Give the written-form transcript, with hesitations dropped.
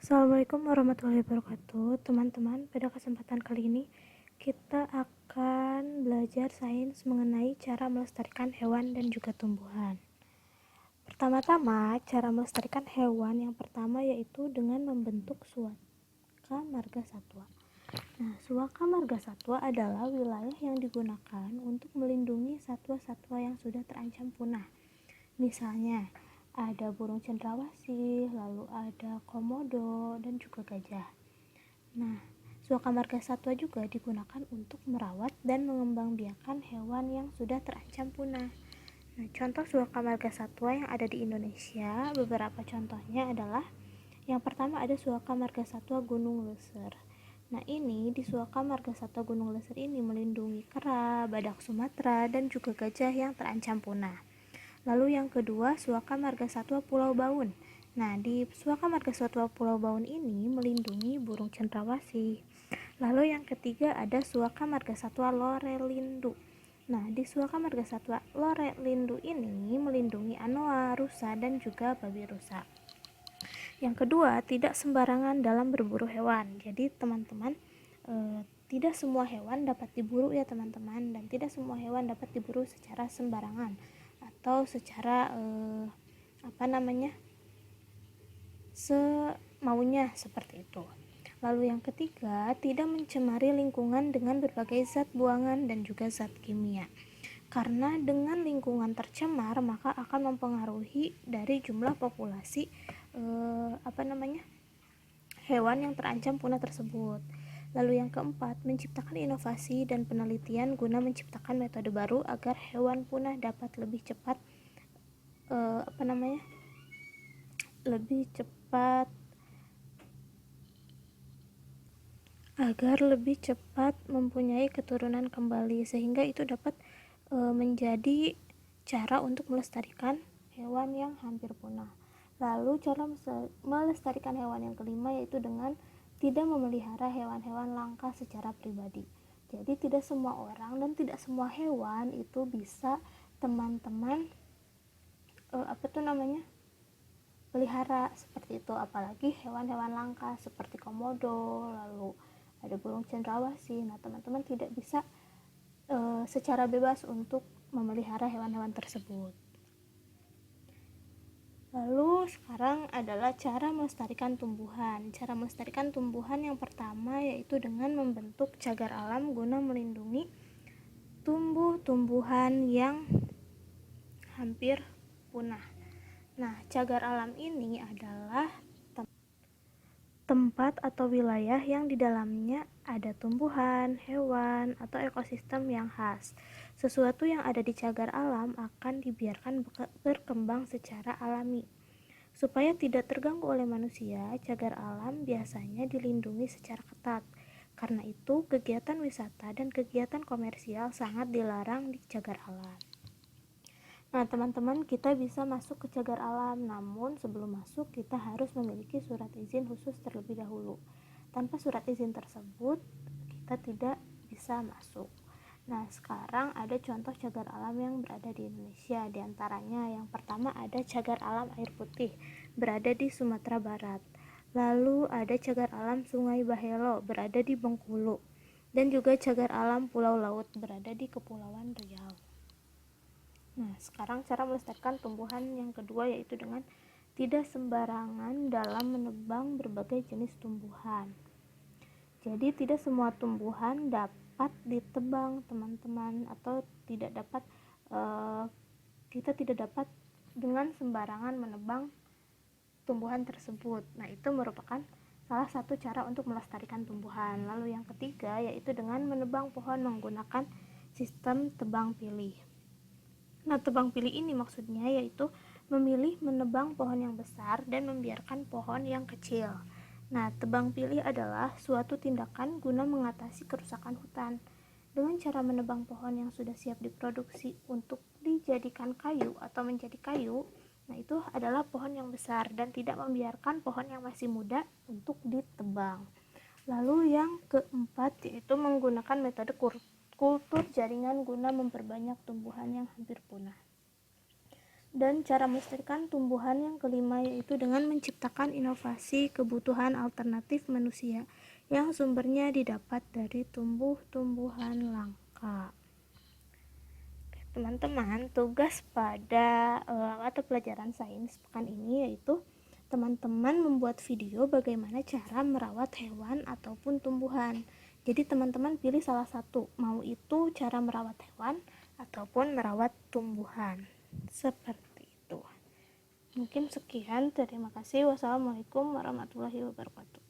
Assalamualaikum warahmatullahi wabarakatuh. Teman-teman, pada kesempatan kali ini kita akan belajar sains mengenai cara melestarikan hewan dan juga tumbuhan. Pertama-tama, cara melestarikan hewan yang pertama yaitu dengan membentuk suaka marga satwa. Nah, suaka marga satwa adalah wilayah yang digunakan untuk melindungi satwa-satwa yang sudah terancam punah. Misalnya, ada burung cendrawasih, lalu ada komodo, dan juga gajah. Nah, suaka marga satwa juga digunakan untuk merawat dan mengembangbiakan hewan yang sudah terancam punah. Nah, contoh suaka marga satwa yang ada di Indonesia, beberapa contohnya adalah yang pertama ada suaka marga satwa Gunung Leuser. Nah, ini di suaka marga satwa Gunung Leuser ini melindungi kera, badak Sumatera, dan juga gajah yang terancam punah. Lalu yang kedua, suaka marga satwa Pulau Baun. Nah, di suaka marga satwa Pulau Baun ini melindungi burung cendrawasih. Lalu yang ketiga ada suaka marga satwa Lorelindu. Nah, di suaka marga satwa Lorelindu ini melindungi anoa, rusa, dan juga babi rusa. Yang kedua, tidak sembarangan dalam berburu hewan. Jadi teman-teman, tidak semua hewan dapat diburu ya teman-teman, dan tidak semua hewan dapat diburu secara sembarangan atau secara semaunya seperti itu. Lalu yang ketiga, tidak mencemari lingkungan dengan berbagai zat buangan dan juga zat kimia. Karena dengan lingkungan tercemar maka akan mempengaruhi dari jumlah populasi hewan yang terancam punah tersebut. Lalu yang keempat, menciptakan inovasi dan penelitian guna menciptakan metode baru agar hewan punah dapat lebih cepat mempunyai keturunan kembali, sehingga itu dapat menjadi cara untuk melestarikan hewan yang hampir punah. Lalu cara melestarikan hewan yang kelima yaitu dengan tidak memelihara hewan-hewan langka secara pribadi. Jadi tidak semua orang dan tidak semua hewan itu bisa teman-teman pelihara seperti itu, apalagi hewan-hewan langka seperti komodo, lalu ada burung cendrawasih. Nah, teman-teman tidak bisa secara bebas untuk memelihara hewan-hewan tersebut. Lalu sekarang adalah cara melestarikan tumbuhan. Cara melestarikan tumbuhan yang pertama yaitu dengan membentuk cagar alam guna melindungi tumbuh-tumbuhan yang hampir punah. Nah, cagar alam ini adalah tempat atau wilayah yang di dalamnya ada tumbuhan, hewan, atau ekosistem yang khas. Sesuatu yang ada di cagar alam akan dibiarkan berkembang secara alami. Supaya tidak terganggu oleh manusia, cagar alam biasanya dilindungi secara ketat. Karena itu, kegiatan wisata dan kegiatan komersial sangat dilarang di cagar alam. Nah, teman-teman, kita bisa masuk ke cagar alam, namun sebelum masuk kita harus memiliki surat izin khusus terlebih dahulu. Tanpa surat izin tersebut, kita tidak bisa masuk. Nah, sekarang ada contoh cagar alam yang berada di Indonesia. Di antaranya yang pertama ada cagar alam air putih, berada di Sumatera Barat. Lalu ada cagar alam Sungai Bahelo, berada di Bengkulu. Dan juga cagar alam Pulau Laut, berada di Kepulauan Riau. Nah, sekarang cara melestarikan tumbuhan yang kedua yaitu dengan tidak sembarangan dalam menebang berbagai jenis tumbuhan. Jadi tidak semua tumbuhan dapat ditebang, teman-teman, atau kita tidak dapat dengan sembarangan menebang tumbuhan tersebut. Nah, itu merupakan salah satu cara untuk melestarikan tumbuhan. Lalu yang ketiga yaitu dengan menebang pohon menggunakan sistem tebang pilih. Nah, tebang pilih ini maksudnya yaitu memilih menebang pohon yang besar dan membiarkan pohon yang kecil. Nah, tebang pilih adalah suatu tindakan guna mengatasi kerusakan hutan. Dengan cara menebang pohon yang sudah siap diproduksi untuk dijadikan kayu atau menjadi kayu, nah itu adalah pohon yang besar dan tidak membiarkan pohon yang masih muda untuk ditebang. Lalu yang keempat yaitu menggunakan metode kultur jaringan guna memperbanyak tumbuhan yang hampir punah. Dan cara melestarikan tumbuhan yang kelima yaitu dengan menciptakan inovasi kebutuhan alternatif manusia yang sumbernya didapat dari tumbuh-tumbuhan langka. Teman-teman, tugas pada atau pelajaran sains pekan ini yaitu teman-teman membuat video bagaimana cara merawat hewan ataupun tumbuhan. Jadi teman-teman pilih salah satu, mau itu cara merawat hewan ataupun merawat tumbuhan. Seperti itu. Mungkin sekian, terima kasih. Wassalamualaikum warahmatullahi wabarakatuh.